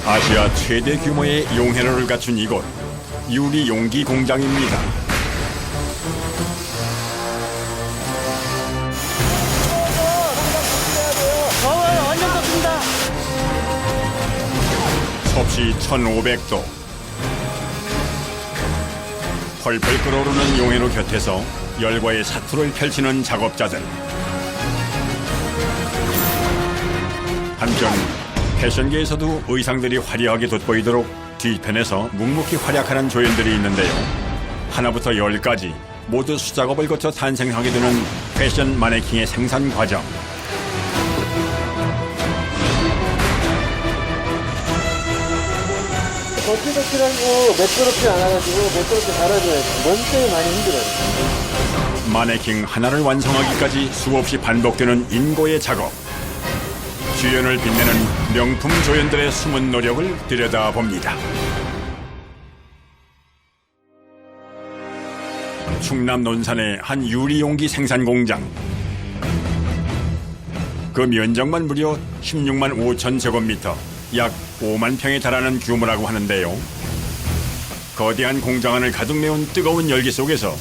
아시아 최대 규모의 용해로를 갖춘 이곳, 유리 용기 공장입니다. 더워요. 완전 덥습니다. 섭씨 1500도. 펄펄 끓어오르는 용해로 곁에서 열과의 사투를 펼치는 작업자들. 한편 패션계에서도 의상들이 화려하게 돋보이도록 뒤편에서 묵묵히 활약하는 조연들이 있는데요. 하나부터 열까지 모두 수작업을 거쳐 탄생하게 되는 패션 마네킹의 생산 과정. 거칠거칠하고 매끄럽지 않아가지고 매끄럽게 달아줘야 돼. 먼 때문에 많이 힘들어요. 마네킹 하나를 완성하기까지 수없이 반복되는 인고의 작업. 주연을 빛내는 명품 조연들의 숨은 노력을 들여다봅니다. 충남 논산의 한 유리용기 생산 공장. 그 면적만 무려 16만 5천 제곱미터, 약 5만 평에 달하는 규모라고 하는데요. 거대한 공장 안을 가득 메운 뜨거운 열기 속에서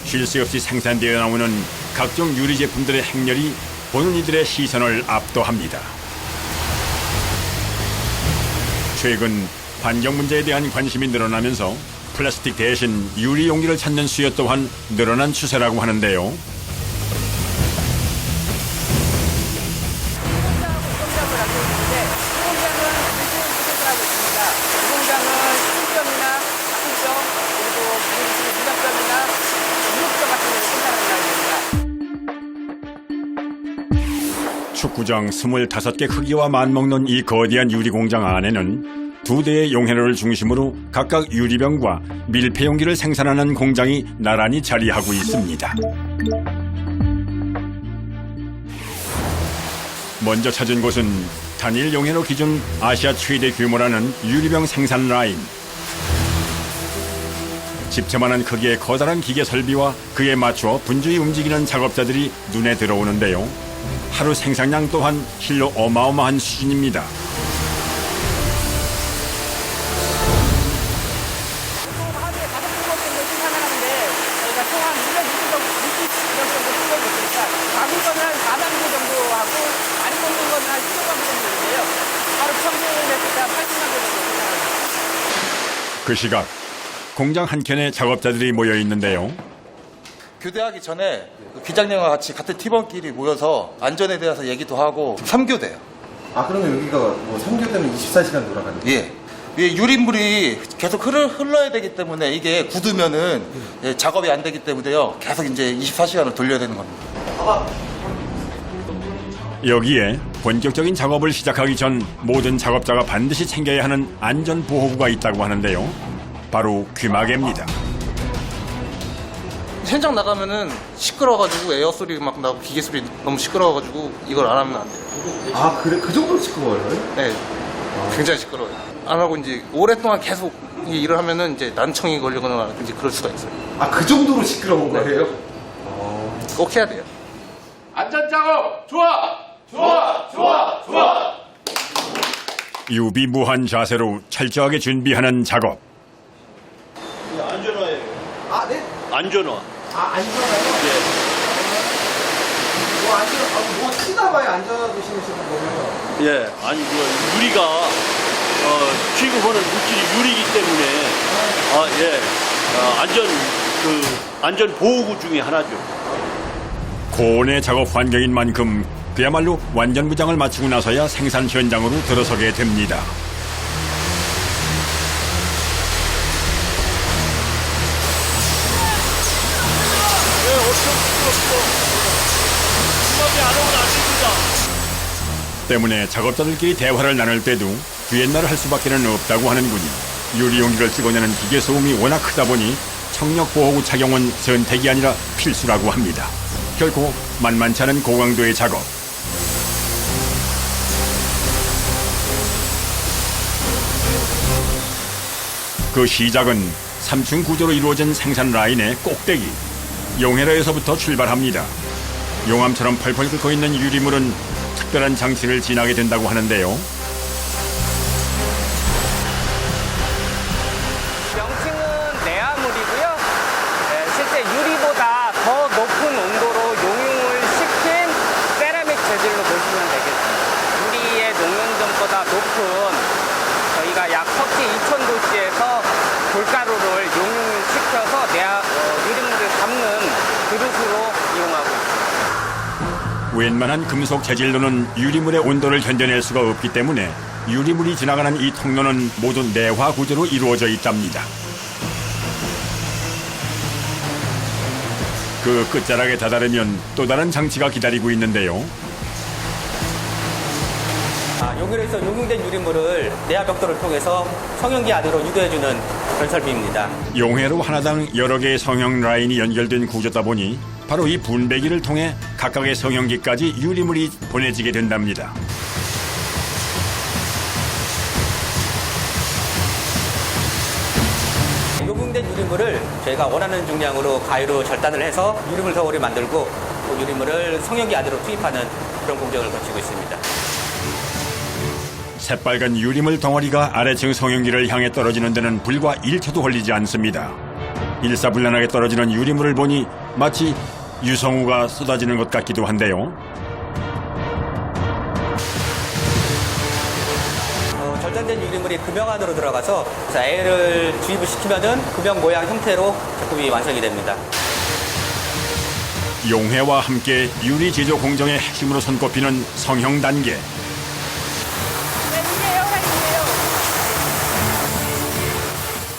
쉴 새 없이 생산되어 나오는 각종 유리 제품들의 행렬이 보는 이들의 시선을 압도합니다. 최근 환경 문제에 대한 관심이 늘어나면서 플라스틱 대신 유리 용기를 찾는 수요 또한 늘어난 추세라고 하는데요. 축구장 25개 크기와 맞먹는 이 거대한 유리공장 안에는 2대의 용해로를 중심으로 각각 유리병과 밀폐용기를 생산하는 공장이 나란히 자리하고 있습니다. 먼저 찾은 곳은 단일 용해로 기준 아시아 최대 규모라는 유리병 생산 라인. 집채만한 크기의 커다란 기계 설비와 그에 맞춰 분주히 움직이는 작업자들이 눈에 들어오는데요. 하루 생산량 또한 실로 어마어마한 수준입니다. 하루에 5번 정도 생산하는데 저희가 총 한 260명 정도 풀고 있으니까 작은 거는 한 4만 개 정도 하고 안 먹는 거는 한 15만 개 정도 되는데요. 하루 평균 했을 때 한 80만 개 정도 생산합니다. 그 시각 공장 한켠에 작업자들이 모여 있는데요. 교대하기 전에 기장님과 같이 같은 팀원끼리 모여서 안전에 대해서 얘기도 하고 3교대요. 아, 그러면 여기가 뭐 3교대면 24시간 돌아가는 거예요? 예. 이 유린물이 계속 흘러야 되기 때문에 이게 굳으면은 예, 작업이 안 되기 때문에요. 계속 이제 24시간을 돌려야 되는 겁니다. 여기에 본격적인 작업을 시작하기 전 모든 작업자가 반드시 챙겨야 하는 안전보호구가 있다고 하는데요. 바로 귀마개입니다. 현장 나가면은 시끄러워가지고 에어 소리 막 나고 기계 소리 너무 시끄러워가지고 이걸 안 하면 안 돼요. 아, 그래? 그 정도로 시끄러워요? 네, 굉장히 시끄러워요. 안 하고 이제 오랫동안 계속 이 일을 하면은 이제 난청이 걸리거나 이제 그럴 수가 있어요. 아, 그 정도로 시끄러운 네. 거예요? 꼭 해야 돼요. 안전 작업 좋아! 좋아! 좋아! 좋아! 유비무한 자세로 철저하게 준비하는 작업. 안전화예요. 아, 네? 안전화. 아, 안전해요? 예. 뭐 안전, 아, 뭐 치다 봐야 안전하게 신으시는 거예요? 예. 아니, 유리가, 취급하는 물질이 유리이기 때문에, 안전 보호구 중에 하나죠. 고온의 작업 환경인 만큼 그야말로 완전 무장을 마치고 나서야 생산 현장으로 들어서게 됩니다. 때문에 작업자들끼리 대화를 나눌 때도 뒤엔날을 할 수밖에는 없다고 하는군요. 유리용기를 찍어내는 기계 소음이 워낙 크다 보니 청력보호구 착용은 선택이 아니라 필수라고 합니다. 결코 만만치 않은 고강도의 작업. 그 시작은 3층 구조로 이루어진 생산 라인의 꼭대기 용해로에서부터 출발합니다. 용암처럼 펄펄 끓고 있는 유리물은 특별한 장치를 지나게 된다고 하는데요. 밀도가 높은 저희가 약 석지 2천 도시에서 돌가루를 용시켜서 유리물을 담는 그릇으로 이용하고 있습니다. 웬만한 금속 재질로는 유리물의 온도를 견뎌낼 수가 없기 때문에 유리물이 지나가는 이 통로는 모두 내화 구조로 이루어져 있답니다. 그 끝자락에 다다르면 또 다른 장치가 기다리고 있는데요. 여기에서 용융된 유리물을 내화 벽돌을 통해서 성형기 안으로 유도해주는 그런 설비입니다. 용해로 하나당 여러 개의 성형 라인이 연결된 구조다 보니 바로 이 분배기를 통해 각각의 성형기까지 유리물이 보내지게 된답니다. 용융된 유리물을 저희가 원하는 중량으로 가위로 절단을 해서 유리물 덩어리 만들고 그 유리물을 성형기 안으로 투입하는 그런 공정을 거치고 있습니다. 새빨간 유리물 덩어리가 아래층 성형기를 향해 떨어지는 데는 불과 1초도 걸리지 않습니다. 일사불란하게 떨어지는 유리물을 보니 마치 유성우가 쏟아지는 것 같기도 한데요. 절단된 유리물이 금형 안으로 들어가서 에어를 주입을 시키면은 금형 모양 형태로 제품이 완성이 됩니다. 용해와 함께 유리 제조 공정의 핵심으로 손꼽히는 성형 단계.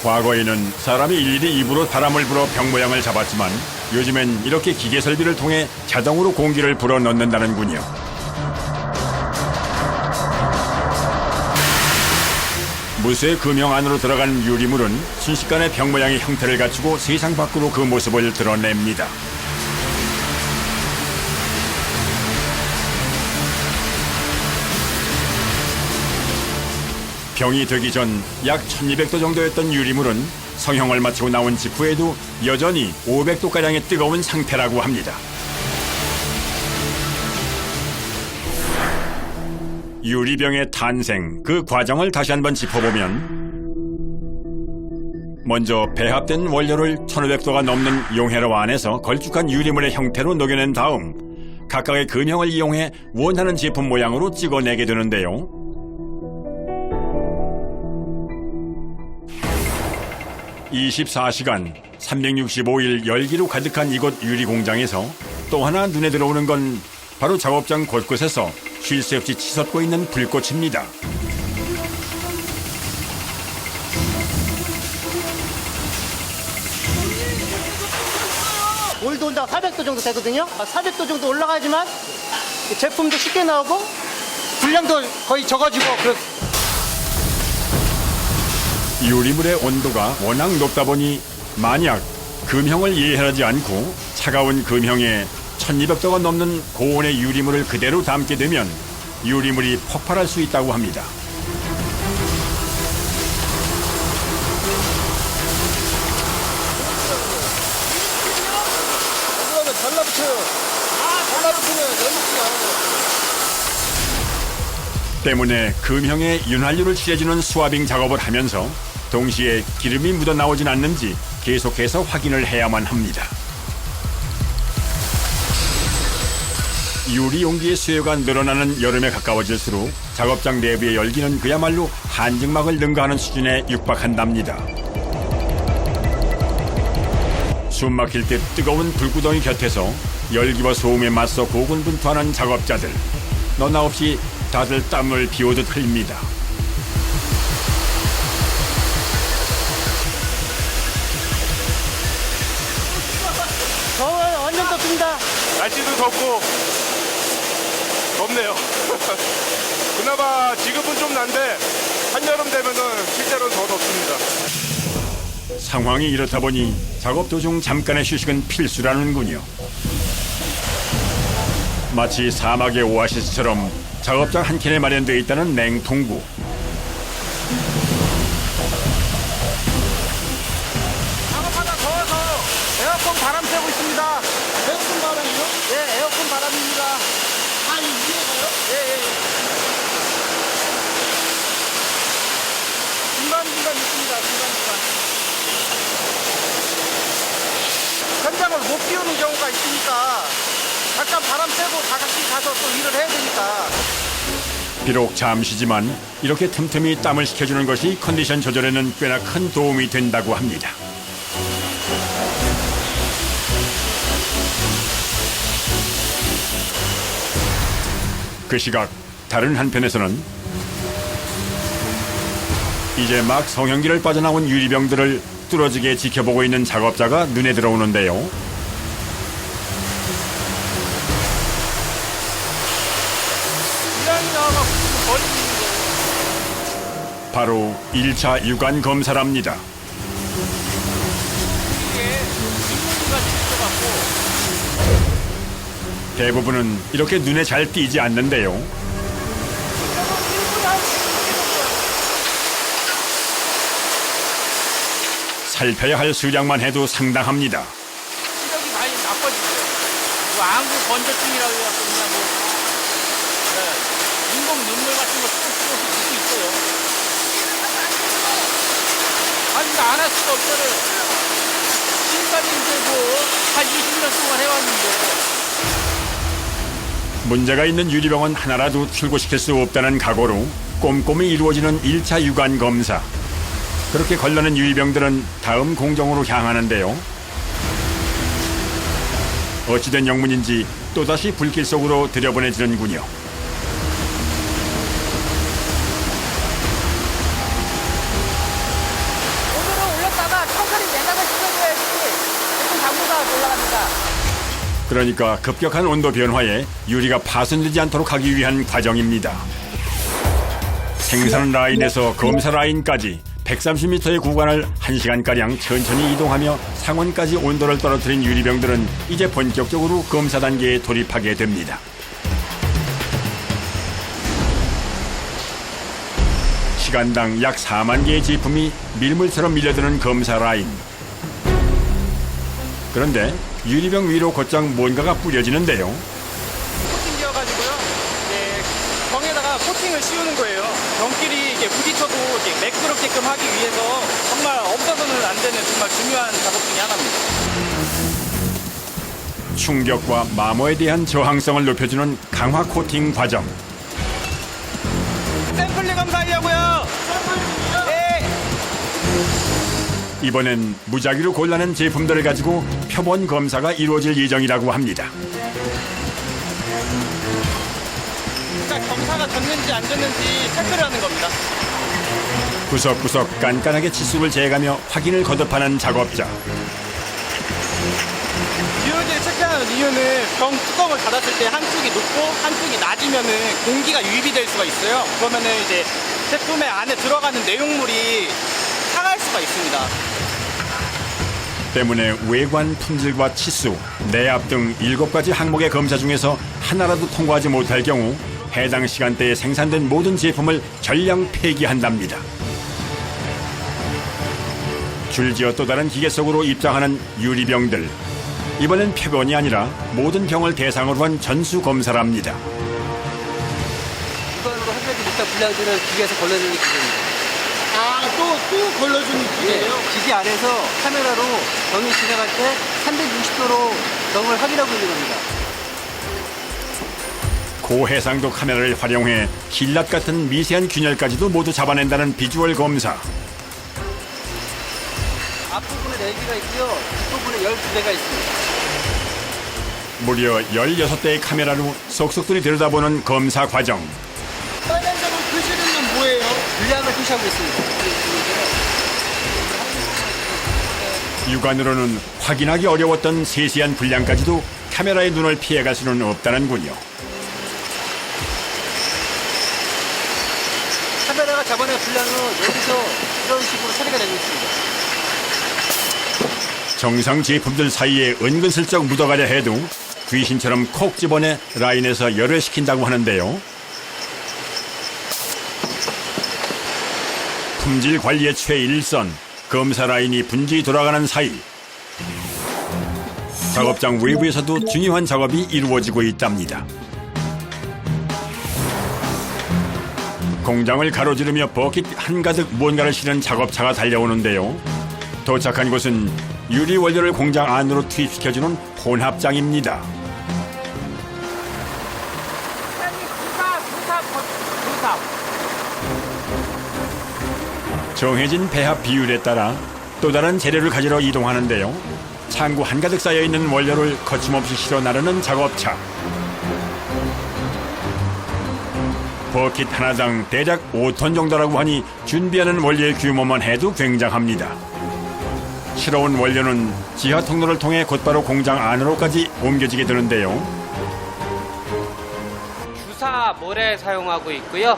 과거에는 사람이 일일이 입으로 바람을 불어 병 모양을 잡았지만 요즘엔 이렇게 기계 설비를 통해 자동으로 공기를 불어 넣는다는군요. 무쇠 금형 안으로 들어간 유리물은 순식간에 병 모양의 형태를 갖추고 세상 밖으로 그 모습을 드러냅니다. 병이 되기 전 약 1200도 정도였던 유리물은 성형을 마치고 나온 직후에도 여전히 500도가량의 뜨거운 상태라고 합니다. 유리병의 탄생, 그 과정을 다시 한번 짚어보면 먼저 배합된 원료를 1500도가 넘는 용해로 안에서 걸쭉한 유리물의 형태로 녹여낸 다음 각각의 금형을 이용해 원하는 제품 모양으로 찍어내게 되는데요. (24시간) 365일 열기로 가득한 이곳 유리 공장에서 또 하나 눈에 들어오는 건 바로 작업장 곳곳에서 쉴 새 없이 치솟고 있는 불꽃입니다. 올도 온다가 400도 정도 되거든요. 400도 정도 올라가지만 제품도 쉽게 나오고 분량도 거의 적어지고 유리물의 온도가 워낙 높다 보니 만약 금형을 예열하지 않고 차가운 금형에 1200도가 넘는 고온의 유리물을 그대로 담게 되면 유리물이 폭발할 수 있다고 합니다. 때문에 금형에 윤활유를 칠해주는 스와빙 작업을 하면서 동시에 기름이 묻어나오진 않는지 계속해서 확인을 해야만 합니다. 유리 용기의 수요가 늘어나는 여름에 가까워질수록 작업장 내부의 열기는 그야말로 한증막을 능가하는 수준에 육박한답니다. 숨막힐 듯 뜨거운 불구덩이 곁에서 열기와 소음에 맞서 고군분투하는 작업자들. 너나 없이 다들 땀을 비오듯 흘립니다. 더워요. 완전 덥습니다. 날씨도 덥고 덥네요. 그나마 지금은 좀 난데 한여름 되면은 실제로는 더 덥습니다. 상황이 이렇다 보니 작업 도중 잠깐의 휴식은 필수라는군요. 마치 사막의 오아시스처럼 작업장 한 켠에 마련되어 있다는 냉통구. 작업하다 더워서 에어컨 바람 쐬고 있습니다. 에어컨 바람이요? 네, 에어컨 바람입니다. 아, 이 위에가요? 예. 중간중간 있습니다. 중간중간. 현장을 못 비우는 경우가 있으니까 잠깐 바람 쐬고 다 같이 가서 또 일을 해야 되니까. 비록 잠시지만 이렇게 틈틈이 땀을 식혀주는 것이 컨디션 조절에는 꽤나 큰 도움이 된다고 합니다. 그 시각 다른 한편에서는 이제 막 성형기를 빠져나온 유리병들을 뚫어지게 지켜보고 있는 작업자가 눈에 들어오는데요. 분량이 나와서 버리고 있는 거예요. 바로 1차 유관 검사랍니다. 이게 인문이가 있어갖고 대부분은 이렇게 눈에 잘 띄지 않는데요. 살펴야 할 수량만 해도 상당합니다. 시력이 많이 나빠지죠. 뭐 안구 건조증이라고 해갖고 그냥 뭐 인공 눈물 같은 거 조금씩 묻고 있어요. 아니 이거 안 할 수가 없잖아요. 지금까지 이제 뭐한 20년 동안 해왔는데. 문제가 있는 유리병은 하나라도 출고시킬 수 없다는 각오로 꼼꼼히 이루어지는 1차 유관 검사. 그렇게 걸러낸 유리병들은 다음 공정으로 향하는데요. 어찌된 영문인지 또다시 불길 속으로 들여보내지는군요. 오늘은 올렸다가 청소리 내나가 시켜줘야지 조금 당분간 올라갑니다. 그러니까 급격한 온도 변화에 유리가 파손되지 않도록 하기 위한 과정입니다. 생산 라인에서 검사 라인까지 130m의 구간을 1시간가량 천천히 이동하며 상온까지 온도를 떨어뜨린 유리병들은 이제 본격적으로 검사 단계에 돌입하게 됩니다. 시간당 약 4만 개의 제품이 밀물처럼 밀려드는 검사 라인. 그런데 유리병 위로 곧장 뭔가가 뿌려지는데요. 코팅되어가지고요. 네, 병에다가 코팅을 씌우는 거예요. 병끼리 이게 부딪혀도 이렇게 매끄럽게끔 하기 위해서 정말 없어서는 안 되는 정말 중요한 작업 중에 하나입니다. 충격과 마모에 대한 저항성을 높여주는 강화 코팅 과정. 샘플링 검사하려고요. 네. 이번엔 무작위로 골라낸 제품들을 가지고 표본 검사가 이루어질 예정이라고 합니다. 그러니까 검사가 됐는지 안 됐는지 체크를 하는 겁니다. 구석구석 깐깐하게 치수를 재가며 확인을 거듭하는 작업자. 기울기를 체크하는 이유는 병 뚜껑을 닫았을 때 한쪽이 높고 한쪽이 낮으면은 공기가 유입이 될 수가 있어요. 그러면은 이제 제품의 안에 들어가는 내용물이 상할 수가 있습니다. 때문에 외관 품질과 치수, 내압 등 7가지 항목의 검사 중에서 하나라도 통과하지 못할 경우 해당 시간대에 생산된 모든 제품을 전량 폐기한답니다. 줄지어 또 다른 기계 속으로 입장하는 유리병들. 이번엔 표본이 아니라 모든 병을 대상으로 한 전수 검사랍니다. 주관으로 한 가지 못한 불량들은 기계에서 걸러내는 기계입니다. 또 걸러주는 기계예요? 기계 안에서 카메라로 병이 지나갈 때 360도로 병을 확인하고 있는 겁니다. 고해상도 카메라를 활용해 길랏 같은 미세한 균열까지도 모두 잡아낸다는 비주얼 검사. 앞부분에 4개가 있고요. 뒷부분에 12대가 있습니다. 무려 16대의 카메라로 속속들이 들여다보는 검사 과정. 빨간색으로 표시된 건 뭐예요? 불량을 표시하고 있습니다. 육안으로는 확인하기 어려웠던 세세한 불량까지도 카메라의 눈을 피해갈 수는 없다는군요. 카메라가 잡아낸 불량은 여기서 이런 식으로 처리가 되고 있습니다. 정상 제품들 사이에 은근슬쩍 묻어가려 해도 귀신처럼 콕 집어내 라인에서 열을 식힌다고 하는데요. 품질 관리의 최일선, 검사 라인이 분주히 돌아가는 사이 작업장 외부에서도 중요한 작업이 이루어지고 있답니다. 공장을 가로지르며 버킷 한가득 무언가를 실은 작업차가 달려오는데요. 도착한 곳은 유리 원료를 공장 안으로 투입시켜주는 혼합장입니다. 정해진 배합 비율에 따라 또 다른 재료를 가지러 이동하는데요. 창고 한가득 쌓여있는 원료를 거침없이 실어 나르는 작업차. 버킷 하나당 대략 5톤 정도라고 하니 준비하는 원료의 규모만 해도 굉장합니다. 실어온 원료는 지하 통로를 통해 곧바로 공장 안으로까지 옮겨지게 되는데요. 주사 모래 사용하고 있고요.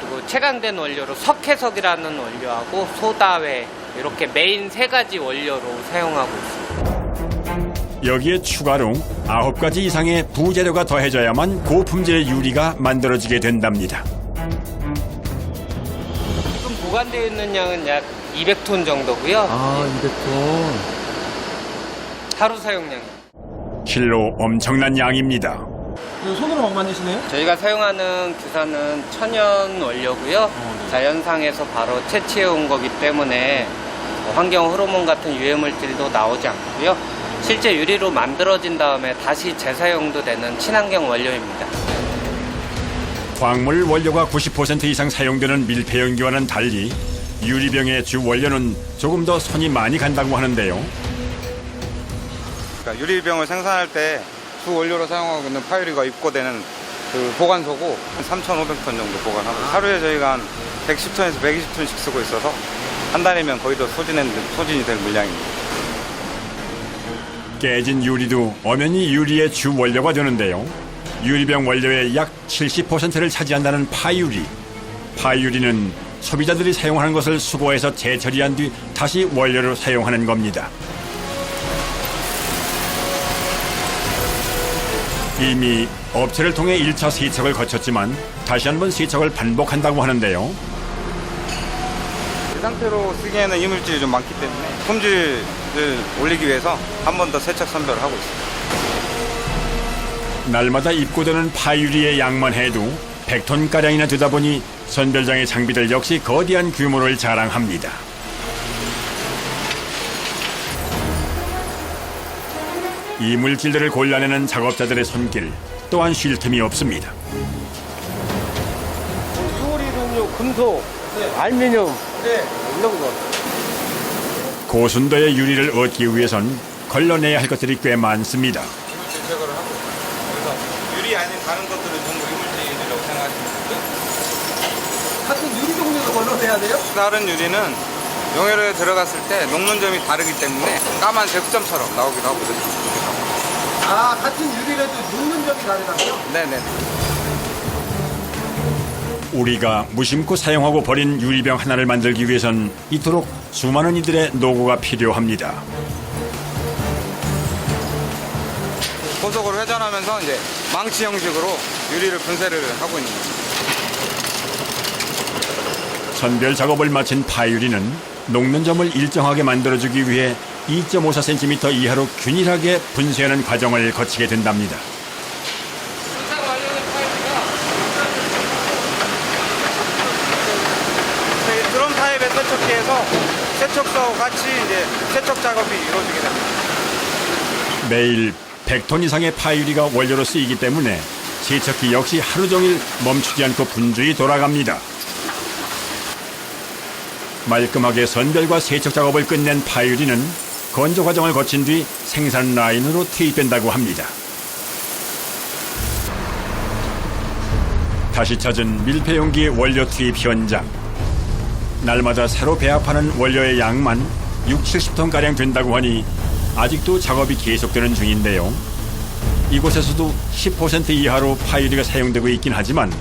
그리고 채광된 원료로 석회석이라는 원료하고 소다외 이렇게 메인 3가지 원료로 사용하고 있습니다. 여기에 추가로 9가지 이상의 부재료가 더해져야만 고품질 유리가 만들어지게 된답니다. 지금 보관되어 있는 양은 약 200톤 정도고요. 아, 200톤. 하루 사용량. 실로 엄청난 양입니다. 손으로 막 만드시네요? 저희가 사용하는 규사는 천연 원료고요. 자연상에서 바로 채취해 온 거기 때문에 환경 호르몬 같은 유해 물질도 나오지 않고요. 실제 유리로 만들어진 다음에 다시 재사용도 되는 친환경 원료입니다. 광물 원료가 90% 이상 사용되는 밀폐용기와는 달리 유리병의 주 원료는 조금 더 손이 많이 간다고 하는데요. 그러니까 유리병을 생산할 때 주 원료로 사용하고 있는 파유리가 입고되는 그 보관소고 3,500톤 정도 보관하고 하루에 저희가 한 110톤에서 120톤씩 쓰고 있어서 한 달이면 거의 다 소진이 될 물량입니다. 깨진 유리도 엄연히 유리의 주 원료가 되는데요. 유리병 원료의 약 70%를 차지한다는 파유리. 파유리는 소비자들이 사용하는 것을 수거해서 재처리한 뒤 다시 원료로 사용하는 겁니다. 이미 업체를 통해 1차 세척을 거쳤지만 다시 한번 세척을 반복한다고 하는데요. 이 상태로 쓰기에는 이물질이 좀 많기 때문에 품질을 올리기 위해서 한 번 더 세척 선별을 하고 있습니다. 날마다 입고되는 파유리의 양만 해도 100톤가량이나 되다 보니 선별장의 장비들 역시 거대한 규모를 자랑합니다. 이 물질들을 골라내는 작업자들의 손길 또한 쉴 틈이 없습니다. 유리는요, 금속, 알루미늄, 이런 거. 고순도의 유리를 얻기 위해선 걸러내야 할 것들이 꽤 많습니다. 이물질 제거를 하고 그래서 유리 아닌 다른 것들은 전부 이물질이라고 생각하시면 되고요. 같은 유리 종류도 걸러내야 돼요? 다른 유리는 용해로에 들어갔을 때 녹는 점이 다르기 때문에 까만 흑점처럼 나오기도 하거든요. 아, 같은 유리라도 녹는 점이 다르다고요? 네네. 우리가 무심코 사용하고 버린 유리병 하나를 만들기 위해선 이토록 수많은 이들의 노고가 필요합니다. 고속으로 회전하면서 이제 망치 형식으로 유리를 분쇄를 하고 있는 겁니다. 선별 작업을 마친 파유리는 녹는 점을 일정하게 만들어주기 위해 2.54cm 이하로 균일하게 분쇄하는 과정을 거치게 된답니다. 저희 드럼 타입의 세척기에서 세척소하고 같이 이제 세척 작업이 이루어지게 됩니다. 매일 100톤 이상의 파유리가 원료로 쓰이기 때문에 세척기 역시 하루 종일 멈추지 않고 분주히 돌아갑니다. 말끔하게 선별과 세척 작업을 끝낸 파유리는 건조 과정을 거친 뒤 생산 라인으로 투입된다고 합니다. 다시 찾은 밀폐용기의 원료 투입 현장. 날마다 새로 배합하는 원료의 양만 60-70톤가량 된다고 하니 아직도 작업이 계속되는 중인데요. 이곳에서도 10% 이하로 파유리가 사용되고 있긴 하지만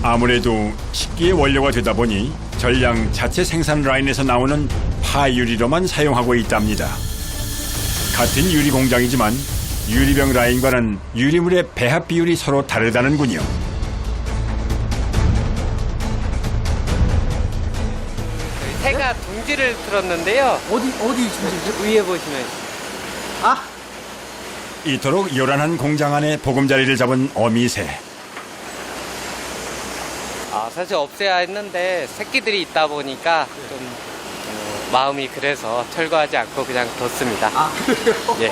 아무래도 식기의 원료가 되다 보니 전량 자체 생산 라인에서 나오는 파유리로만 사용하고 있답니다. 같은 유리 공장이지만 유리병 라인과는 유리물의 배합 비율이 서로 다르다는군요. 새가 둥지를 틀었는데요. 어디 중심이죠? 위에 보시면 아, 이토록 요란한 공장 안에 보금자리를 잡은 어미새. 사실 없애야 했는데 새끼들이 있다 보니까 좀 마음이 그래서 철거하지 않고 그냥 뒀습니다. 아, 그래요? 예.